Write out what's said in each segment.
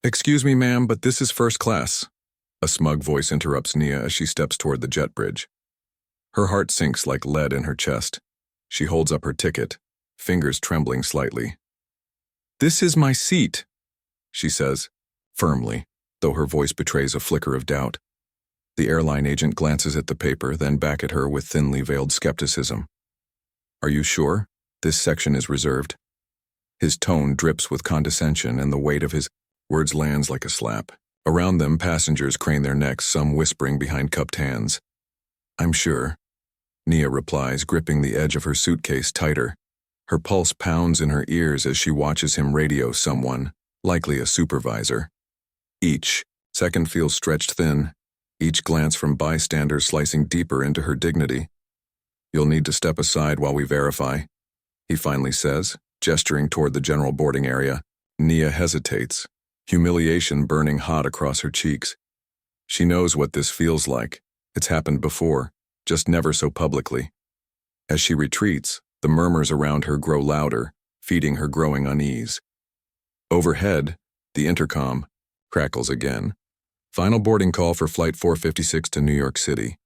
Excuse me, ma'am, but this is first class. A smug voice interrupts Nia as she steps toward the jet bridge. Her heart sinks like lead in her chest. She holds up her ticket, fingers trembling slightly. This is my seat, she says, firmly, though her voice betrays a flicker of doubt. The airline agent glances at the paper, then back at her with thinly veiled skepticism. Are you sure? This section is reserved. His tone drips with condescension, and the weight of his words lands like a slap. Around them, passengers crane their necks, some whispering behind cupped hands. I'm sure, Nia replies, gripping the edge of her suitcase tighter. Her pulse pounds in her ears as she watches him radio someone, likely a supervisor. Each second feels stretched thin, each glance from bystanders slicing deeper into her dignity. You'll need to step aside while we verify, he finally says, gesturing toward the general boarding area. Nia hesitates, humiliation burning hot across her cheeks. She knows what this feels like. It's happened before, just never so publicly. As she retreats, the murmurs around her grow louder, feeding her growing unease. Overhead, the intercom crackles again. Final boarding call for Flight 456 to New York City.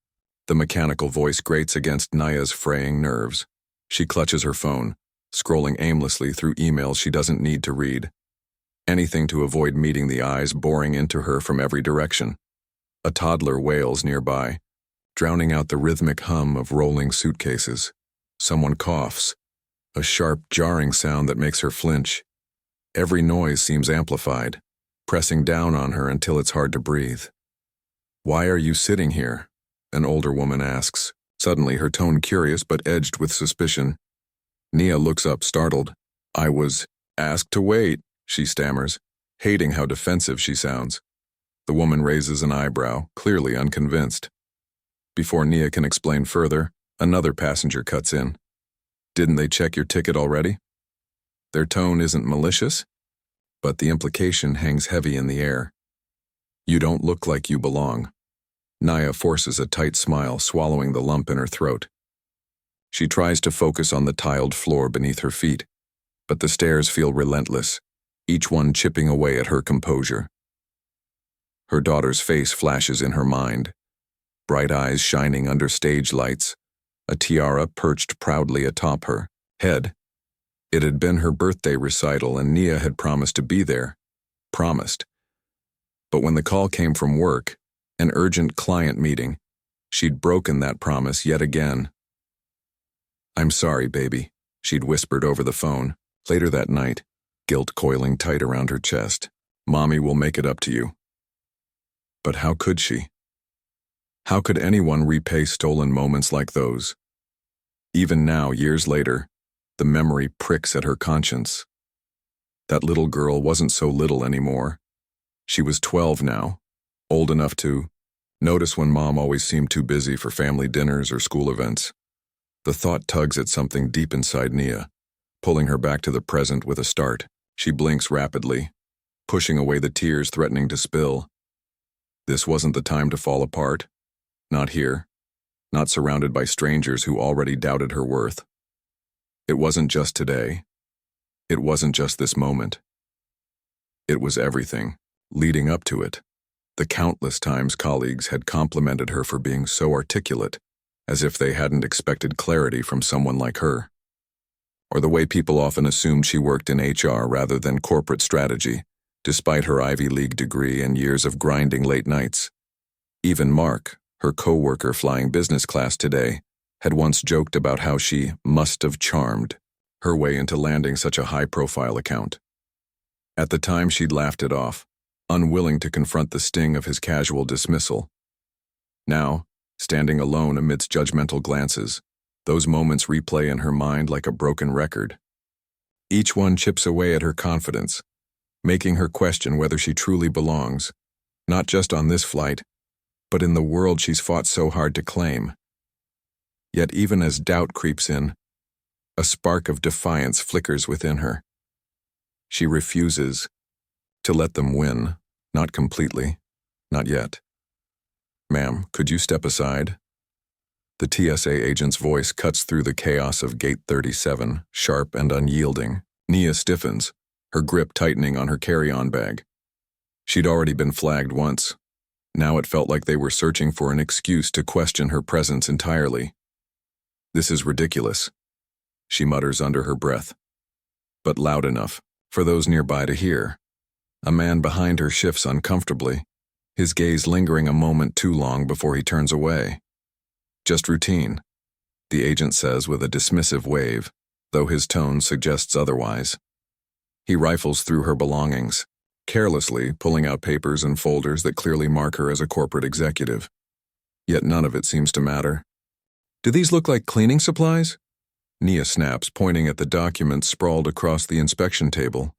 The mechanical voice grates against Nia's fraying nerves. She clutches her phone, scrolling aimlessly through emails she doesn't need to read. Anything to avoid meeting the eyes boring into her from every direction. A toddler wails nearby, drowning out the rhythmic hum of rolling suitcases. Someone coughs, a sharp, jarring sound that makes her flinch. Every noise seems amplified, pressing down on her until it's hard to breathe. Why are you sitting here? An older woman asks, suddenly her tone curious but edged with suspicion. Nia looks up, startled. I was asked to wait, she stammers, hating how defensive she sounds. The woman raises an eyebrow, clearly unconvinced. Before Nia can explain further, another passenger cuts in. Didn't they check your ticket already? Their tone isn't malicious, but the implication hangs heavy in the air. You don't look like you belong. Nia forces a tight smile, swallowing the lump in her throat. She tries to focus on the tiled floor beneath her feet, but the stairs feel relentless, each one chipping away at her composure. Her daughter's face flashes in her mind, bright eyes shining under stage lights, a tiara perched proudly atop her head. It had been her birthday recital, and Nia had promised to be there. Promised. But when the call came from work, an urgent client meeting, she'd broken that promise yet again. I'm sorry, baby, she'd whispered over the phone. Later that night, guilt coiling tight around her chest. Mommy will make it up to you. But how could she? How could anyone repay stolen moments like those? Even now, years later, the memory pricks at her conscience. That little girl wasn't so little anymore. She was 12 now, old enough to notice when Mom always seemed too busy for family dinners or school events. The thought tugs at something deep inside Nia, pulling her back to the present with a start. She blinks rapidly, pushing away the tears threatening to spill. This wasn't the time to fall apart. Not here. Not surrounded by strangers who already doubted her worth. It wasn't just today. It wasn't just this moment. It was everything, leading up to it. The countless times colleagues had complimented her for being so articulate, as if they hadn't expected clarity from someone like her. Or the way people often assumed she worked in HR rather than corporate strategy, despite her Ivy League degree and years of grinding late nights. Even Mark, her coworker flying business class today, had once joked about how she must have charmed her way into landing such a high-profile account. At the time, she'd laughed it off, unwilling to confront the sting of his casual dismissal. Now, standing alone amidst judgmental glances, those moments replay in her mind like a broken record. Each one chips away at her confidence, making her question whether she truly belongs, not just on this flight, but in the world she's fought so hard to claim. Yet even as doubt creeps in, a spark of defiance flickers within her. She refuses to let them win, not completely, not yet. Ma'am, could you step aside? The TSA agent's voice cuts through the chaos of Gate 37, sharp and unyielding. Nia stiffens, her grip tightening on her carry-on bag. She'd already been flagged once. Now it felt like they were searching for an excuse to question her presence entirely. "This is ridiculous," she mutters under her breath, but loud enough for those nearby to hear. A man behind her shifts uncomfortably, his gaze lingering a moment too long before he turns away. "Just routine," the agent says with a dismissive wave, though his tone suggests otherwise. He rifles through her belongings, carelessly pulling out papers and folders that clearly mark her as a corporate executive. Yet none of it seems to matter. "Do these look like cleaning supplies?" Nia snaps, pointing at the documents sprawled across the inspection table.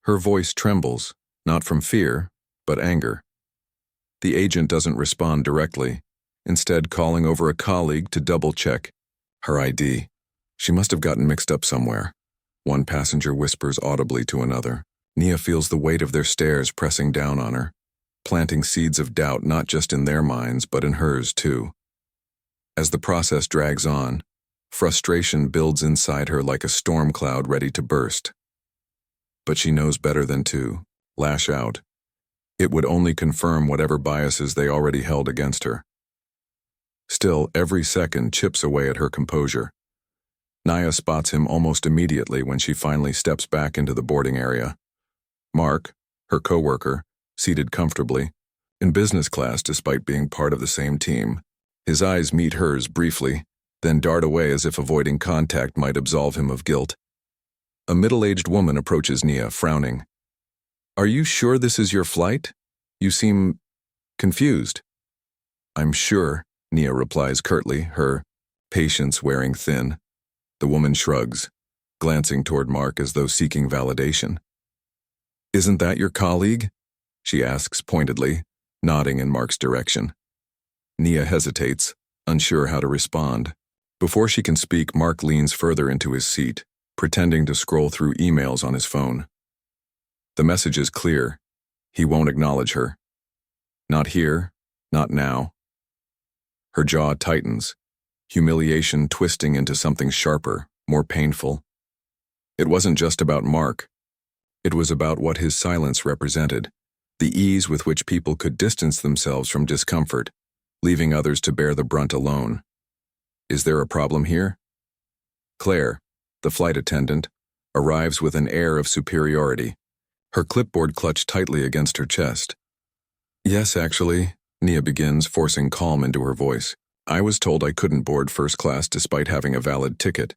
Her voice trembles, not from fear, but anger. The agent doesn't respond directly, instead calling over a colleague to double-check her ID. She must have gotten mixed up somewhere. One passenger whispers audibly to another. Nia feels the weight of their stares pressing down on her, planting seeds of doubt not just in their minds but in hers too. As the process drags on, frustration builds inside her like a storm cloud ready to burst. But she knows better than to lash out. It would only confirm whatever biases they already held against her. Still, every second chips away at her composure. Nia spots him almost immediately when she finally steps back into the boarding area. Mark, her coworker, seated comfortably, in business class despite being part of the same team. His eyes meet hers briefly, then dart away as if avoiding contact might absolve him of guilt. A middle-aged woman approaches Nia, frowning. "Are you sure this is your flight? You seem confused." "I'm sure," Nia replies curtly, her patience wearing thin. The woman shrugs, glancing toward Mark as though seeking validation. "Isn't that your colleague?" she asks pointedly, nodding in Mark's direction. Nia hesitates, unsure how to respond. Before she can speak, Mark leans further into his seat, pretending to scroll through emails on his phone. The message is clear. He won't acknowledge her. Not here, not now. Her jaw tightens, humiliation twisting into something sharper, more painful. It wasn't just about Mark. It was about what his silence represented, the ease with which people could distance themselves from discomfort, leaving others to bear the brunt alone. Is there a problem here? Claire, the flight attendant, arrives with an air of superiority, her clipboard clutched tightly against her chest. "Yes, actually," Nia begins, forcing calm into her voice. "I was told I couldn't board first class despite having a valid ticket.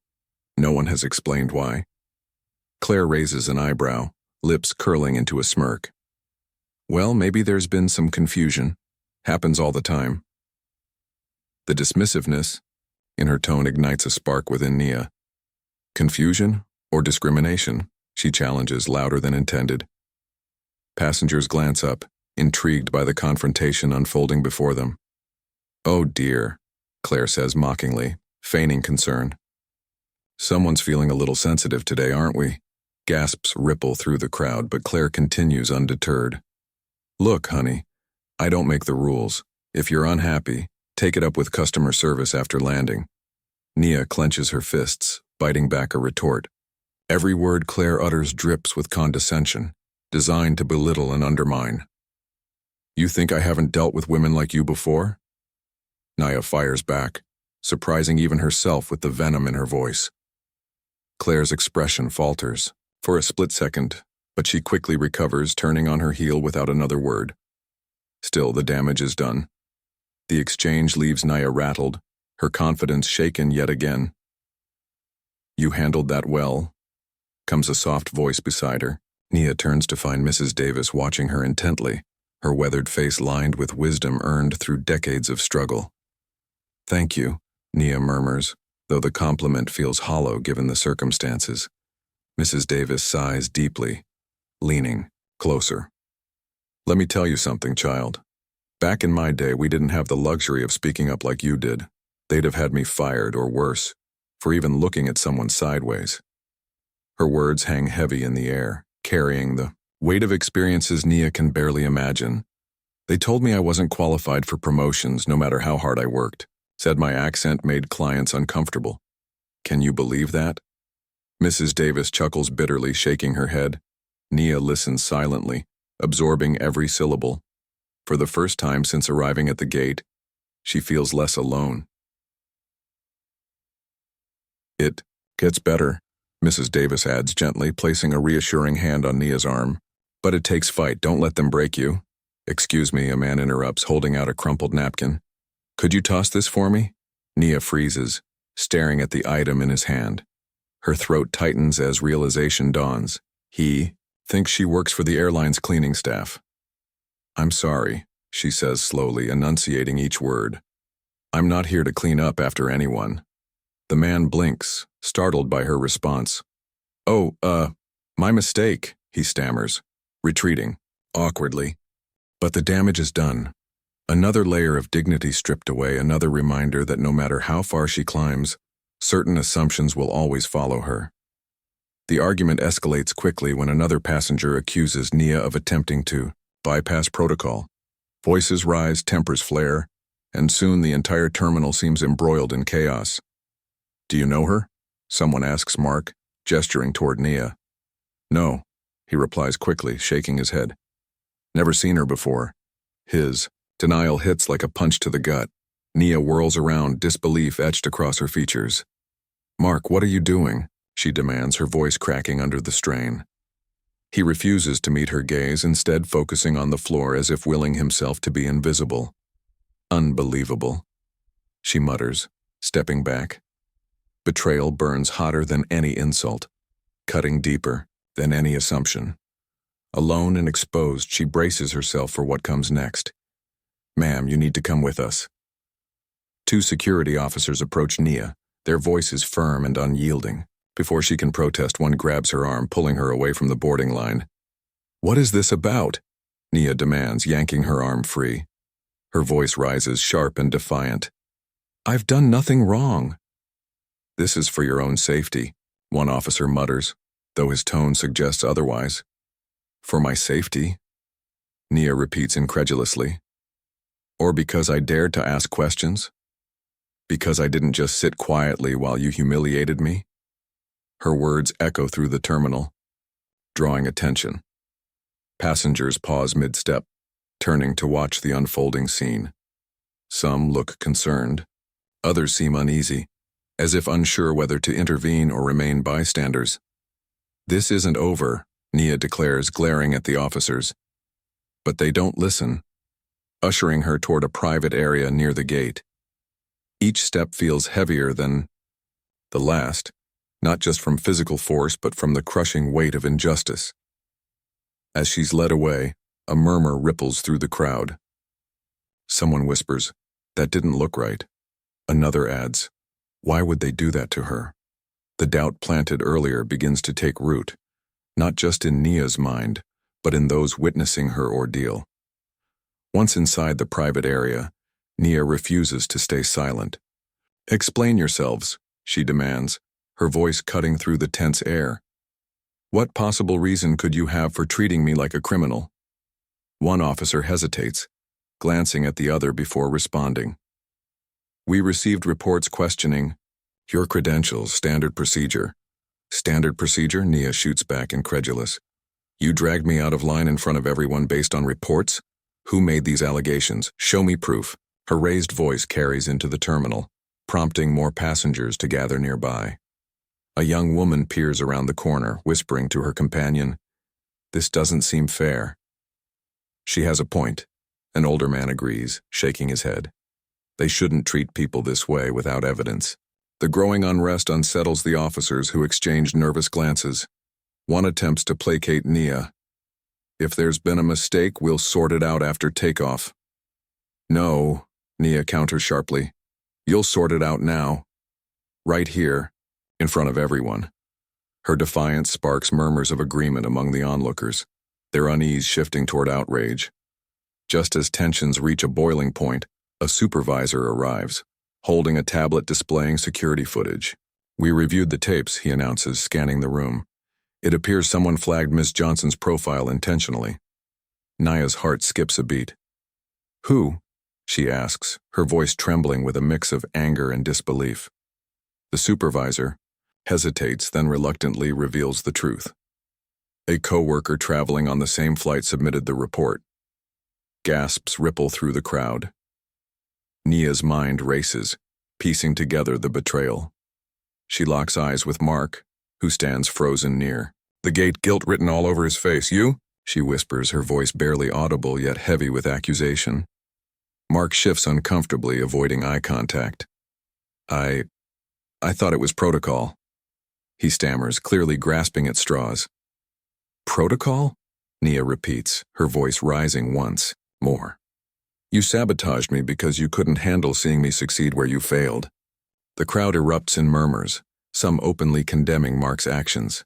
No one has explained why." Claire raises an eyebrow, lips curling into a smirk. "Well, maybe there's been some confusion. Happens all the time." The dismissiveness in her tone ignites a spark within Nia. "Confusion or discrimination?" she challenges louder than intended. Passengers glance up, intrigued by the confrontation unfolding before them. "Oh dear," Claire says mockingly, feigning concern. "Someone's feeling a little sensitive today, aren't we?" Gasps ripple through the crowd, but Claire continues undeterred. "Look, honey, I don't make the rules. If you're unhappy, take it up with customer service after landing." Nia clenches her fists, biting back a retort. Every word Claire utters drips with condescension, designed to belittle and undermine. "You think I haven't dealt with women like you before?" Nia fires back, surprising even herself with the venom in her voice. Claire's expression falters, for a split second, but she quickly recovers, turning on her heel without another word. Still, the damage is done. The exchange leaves Nia rattled, her confidence shaken yet again. "You handled that well," comes a soft voice beside her. Nia turns to find Mrs. Davis watching her intently, her weathered face lined with wisdom earned through decades of struggle. "Thank you," Nia murmurs, though the compliment feels hollow given the circumstances. Mrs. Davis sighs deeply, leaning closer. "Let me tell you something, child. Back in my day, we didn't have the luxury of speaking up like you did. They'd have had me fired or worse, for even looking at someone sideways." Her words hang heavy in the air, carrying the weight of experiences Nia can barely imagine. "They told me I wasn't qualified for promotions no matter how hard I worked, said my accent made clients uncomfortable. Can you believe that?" Mrs. Davis chuckles bitterly, shaking her head. Nia listens silently, absorbing every syllable. For the first time since arriving at the gate, she feels less alone. It gets better, Mrs. Davis adds gently, placing a reassuring hand on Nia's arm. But it takes fight, don't let them break you. Excuse me, a man interrupts, holding out a crumpled napkin. Could you toss this for me? Nia freezes, staring at the item in his hand. Her throat tightens as realization dawns. He thinks she works for the airline's cleaning staff. I'm sorry, she says slowly, enunciating each word. I'm not here to clean up after anyone. The man blinks, startled by her response. Oh, my mistake, he stammers, retreating, awkwardly. But the damage is done. Another layer of dignity stripped away, another reminder that no matter how far she climbs, certain assumptions will always follow her. The argument escalates quickly when another passenger accuses Nia of attempting to bypass protocol. Voices rise, tempers flare, and soon the entire terminal seems embroiled in chaos. Do you know her? Someone asks Mark, gesturing toward Nia. No, he replies quickly, shaking his head. Never seen her before. His denial hits like a punch to the gut. Nia whirls around, disbelief etched across her features. Mark, what are you doing? She demands, her voice cracking under the strain. He refuses to meet her gaze, instead focusing on the floor as if willing himself to be invisible. Unbelievable, she mutters, stepping back. Betrayal burns hotter than any insult, cutting deeper than any assumption. Alone and exposed, she braces herself for what comes next. Ma'am, you need to come with us. Two security officers approach Nia, their voices firm and unyielding. Before she can protest, one grabs her arm, pulling her away from the boarding line. What is this about? Nia demands, yanking her arm free. Her voice rises, sharp and defiant. I've done nothing wrong. This is for your own safety, one officer mutters, though his tone suggests otherwise. For my safety? Nia repeats incredulously. Or because I dared to ask questions? Because I didn't just sit quietly while you humiliated me? Her words echo through the terminal, drawing attention. Passengers pause mid-step, turning to watch the unfolding scene. Some look concerned, others seem uneasy, as if unsure whether to intervene or remain bystanders. This isn't over, Nia declares, glaring at the officers. But they don't listen, ushering her toward a private area near the gate. Each step feels heavier than the last, not just from physical force but from the crushing weight of injustice. As she's led away, a murmur ripples through the crowd. Someone whispers, "That didn't look right." Another adds, "Why would they do that to her?" The doubt planted earlier begins to take root, not just in Nia's mind, but in those witnessing her ordeal. Once inside the private area, Nia refuses to stay silent. "Explain yourselves," she demands, her voice cutting through the tense air. "What possible reason could you have for treating me like a criminal?" One officer hesitates, glancing at the other before responding. "We received reports questioning your credentials, standard procedure." "Standard procedure?" Nia shoots back, incredulous. "You dragged me out of line in front of everyone based on reports? Who made these allegations? Show me proof." Her raised voice carries into the terminal, prompting more passengers to gather nearby. A young woman peers around the corner, whispering to her companion, "This doesn't seem fair." "She has a point," an older man agrees, shaking his head. "They shouldn't treat people this way without evidence." The growing unrest unsettles the officers, who exchange nervous glances. One attempts to placate Nia. "If there's been a mistake, we'll sort it out after takeoff." "No," Nia counters sharply. "You'll sort it out now. Right here, in front of everyone." Her defiance sparks murmurs of agreement among the onlookers, their unease shifting toward outrage. Just as tensions reach a boiling point, a supervisor arrives, holding a tablet displaying security footage. "We reviewed the tapes," he announces, scanning the room. "It appears someone flagged Miss Johnson's profile intentionally." Nia's heart skips a beat. "Who?" she asks, her voice trembling with a mix of anger and disbelief. The supervisor hesitates, then reluctantly reveals the truth. A coworker traveling on the same flight submitted the report. Gasps ripple through the crowd. Nia's mind races, piecing together the betrayal. She locks eyes with Mark, who stands frozen near. The gate guilt written all over his face. You? She whispers, her voice barely audible yet heavy with accusation. Mark shifts uncomfortably, avoiding eye contact. I thought it was protocol. He stammers, clearly grasping at straws. Protocol? Nia repeats, her voice rising once more. You sabotaged me because you couldn't handle seeing me succeed where you failed. The crowd erupts in murmurs, some openly condemning Mark's actions.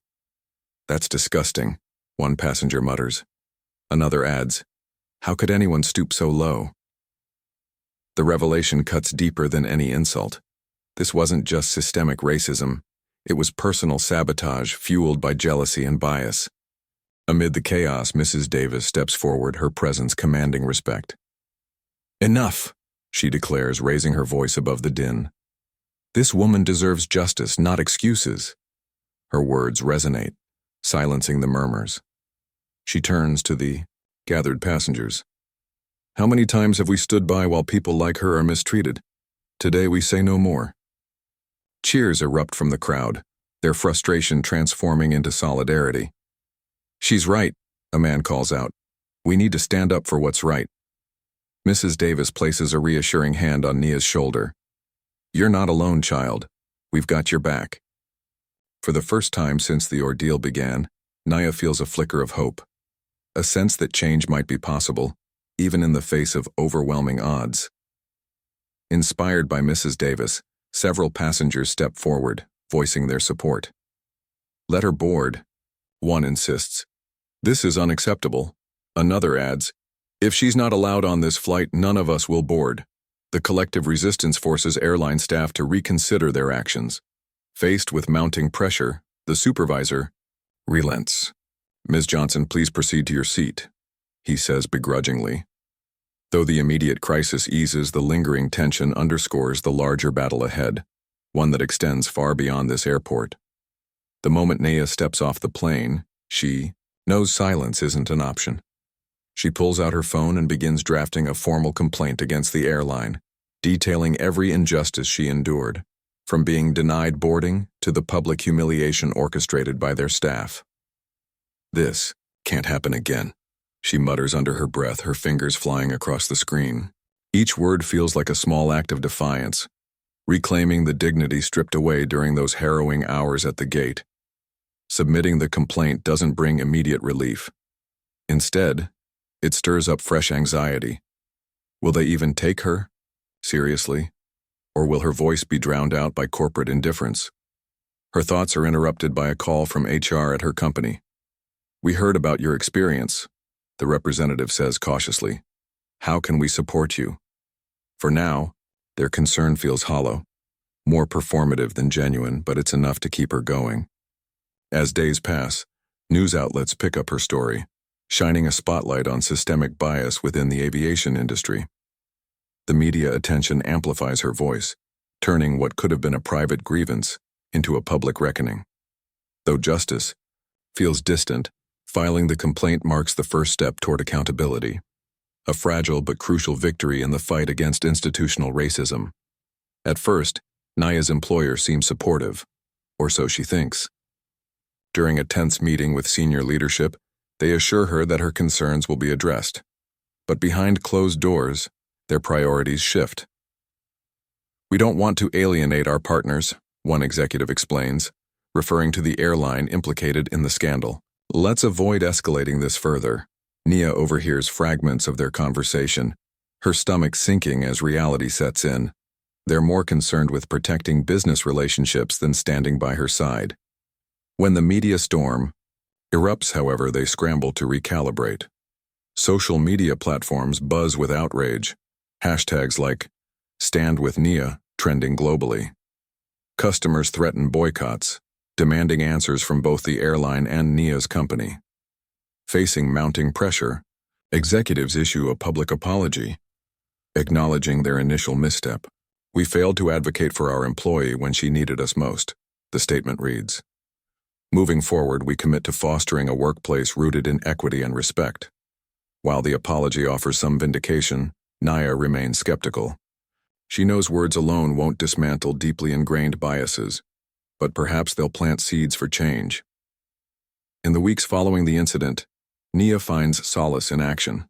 That's disgusting, one passenger mutters. Another adds, how could anyone stoop so low? The revelation cuts deeper than any insult. This wasn't just systemic racism. It was personal sabotage fueled by jealousy and bias. Amid the chaos, Mrs. Davis steps forward, her presence commanding respect. Enough, she declares, raising her voice above the din. This woman deserves justice, not excuses. Her words resonate, silencing the murmurs. She turns to the gathered passengers. How many times have we stood by while people like her are mistreated? Today we say no more. Cheers erupt from the crowd, their frustration transforming into solidarity. She's right, a man calls out. We need to stand up for what's right. Mrs. Davis places a reassuring hand on Nia's shoulder. You're not alone, child. We've got your back. For the first time since the ordeal began, Nia feels a flicker of hope. A sense that change might be possible, even in the face of overwhelming odds. Inspired by Mrs. Davis, several passengers step forward, voicing their support. Let her board, one insists. This is unacceptable. Another adds, if she's not allowed on this flight, none of us will board. The collective resistance forces airline staff to reconsider their actions. Faced with mounting pressure, the supervisor relents. Ms. Johnson, please proceed to your seat, he says begrudgingly. Though the immediate crisis eases, the lingering tension underscores the larger battle ahead, one that extends far beyond this airport. The moment Nia steps off the plane, she knows silence isn't an option. She pulls out her phone and begins drafting a formal complaint against the airline, detailing every injustice she endured, from being denied boarding to the public humiliation orchestrated by their staff. This can't happen again, she mutters under her breath, her fingers flying across the screen. Each word feels like a small act of defiance, reclaiming the dignity stripped away during those harrowing hours at the gate. Submitting the complaint doesn't bring immediate relief. Instead, it stirs up fresh anxiety. Will they even take her seriously? Or will her voice be drowned out by corporate indifference? Her thoughts are interrupted by a call from HR at her company. We heard about your experience, the representative says cautiously. How can we support you? For now, their concern feels hollow, more performative than genuine, but it's enough to keep her going. As days pass, news outlets pick up her story, shining a spotlight on systemic bias within the aviation industry. The media attention amplifies her voice, turning what could have been a private grievance into a public reckoning. Though justice feels distant, filing the complaint marks the first step toward accountability, a fragile but crucial victory in the fight against institutional racism. At first, Nia's employer seems supportive, or so she thinks. During a tense meeting with senior leadership, they assure her that her concerns will be addressed. But behind closed doors, their priorities shift. We don't want to alienate our partners, one executive explains, referring to the airline implicated in the scandal. Let's avoid escalating this further. Nia overhears fragments of their conversation, her stomach sinking as reality sets in. They're more concerned with protecting business relationships than standing by her side. When the media storm erupts, however, they scramble to recalibrate. Social media platforms buzz with outrage. Hashtags like Stand with Nia trending globally. Customers threaten boycotts, demanding answers from both the airline and Nia's company. Facing mounting pressure, executives issue a public apology, acknowledging their initial misstep. We failed to advocate for our employee when she needed us most, the statement reads. Moving forward, we commit to fostering a workplace rooted in equity and respect. While the apology offers some vindication, Nia remains skeptical. She knows words alone won't dismantle deeply ingrained biases, but perhaps they'll plant seeds for change. In the weeks following the incident, Nia finds solace in action.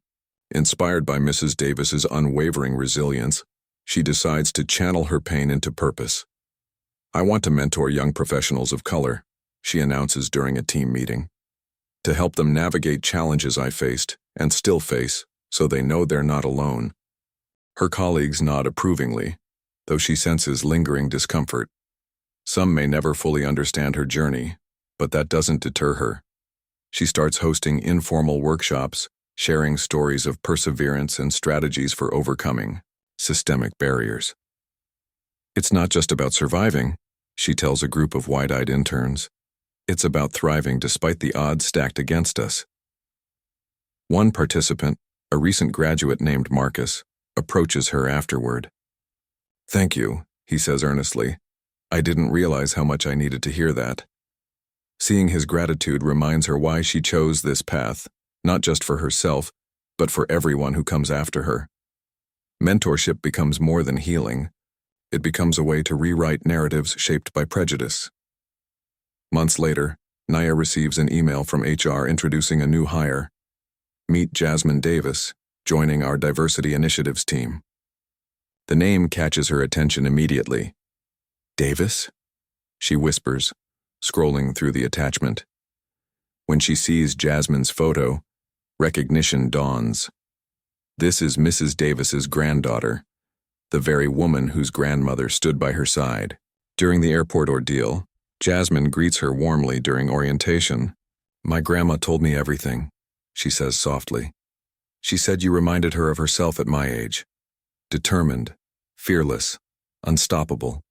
Inspired by Mrs. Davis's unwavering resilience, she decides to channel her pain into purpose. "I want to mentor young professionals of color," she announces during a team meeting, "to help them navigate challenges I faced and still face so they know they're not alone." Her colleagues nod approvingly, though she senses lingering discomfort. Some may never fully understand her journey, but that doesn't deter her. She starts hosting informal workshops, sharing stories of perseverance and strategies for overcoming systemic barriers. "It's not just about surviving," she tells a group of wide-eyed interns. "It's about thriving despite the odds stacked against us." One participant, a recent graduate named Marcus, approaches her afterward. "Thank you," he says earnestly. "I didn't realize how much I needed to hear that." Seeing his gratitude reminds her why she chose this path, not just for herself, but for everyone who comes after her. Mentorship becomes more than healing. It becomes a way to rewrite narratives shaped by prejudice. Months later, Nia receives an email from HR introducing a new hire. Meet Jasmine Davis, joining our diversity initiatives team. The name catches her attention immediately. "Davis?" she whispers, scrolling through the attachment. When she sees Jasmine's photo, recognition dawns. This is Mrs. Davis's granddaughter, the very woman whose grandmother stood by her side. During the airport ordeal, Jasmine greets her warmly during orientation. "My grandma told me everything," she says softly. "She said you reminded her of herself at my age. Determined, fearless, unstoppable."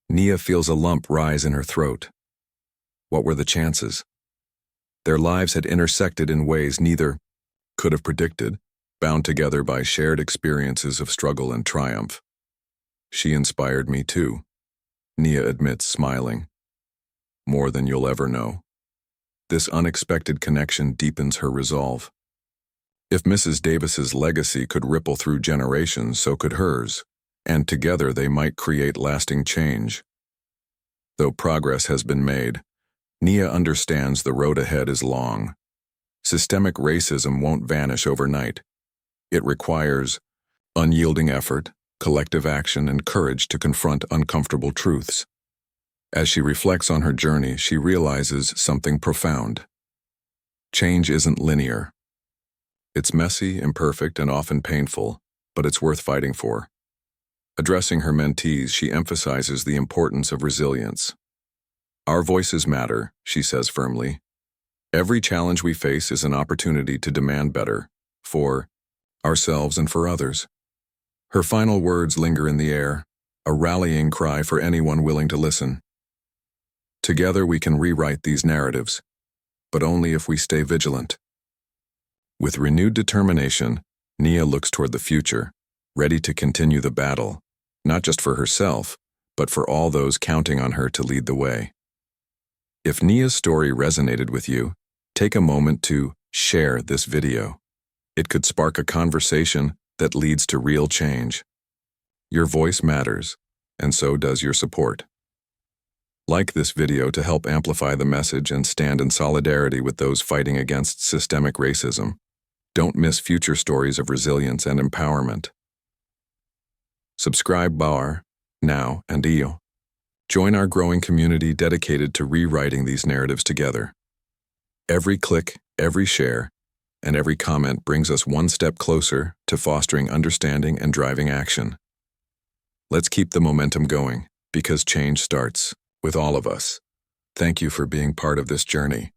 Nia feels a lump rise in her throat. What were the chances? Their lives had intersected in ways neither could have predicted, bound together by shared experiences of struggle and triumph. "She inspired me too," Nia admits, smiling. "More than you'll ever know." This unexpected connection deepens her resolve. If Mrs. Davis's legacy could ripple through generations, so could hers, and together they might create lasting change. Though progress has been made, Nia understands the road ahead is long. Systemic racism won't vanish overnight. It requires unyielding effort, collective action, and courage to confront uncomfortable truths. As she reflects on her journey, she realizes something profound. Change isn't linear. It's messy, imperfect, and often painful, but it's worth fighting for. Addressing her mentees, she emphasizes the importance of resilience. "Our voices matter," she says firmly. "Every challenge we face is an opportunity to demand better, for ourselves and for others." Her final words linger in the air, a rallying cry for anyone willing to listen. Together we can rewrite these narratives, but only if we stay vigilant. With renewed determination, Nia looks toward the future, ready to continue the battle, not just for herself, but for all those counting on her to lead the way. If Nia's story resonated with you, take a moment to share this video. It could spark a conversation that leads to real change. Your voice matters, and so does your support. Like this video to help amplify the message and stand in solidarity with those fighting against systemic racism. Don't miss future stories of resilience and empowerment. Subscribe now and io. Join our growing community dedicated to rewriting these narratives together. Every click, every share, and every comment brings us one step closer to fostering understanding and driving action. Let's keep the momentum going, because change starts with all of us. Thank you for being part of this journey.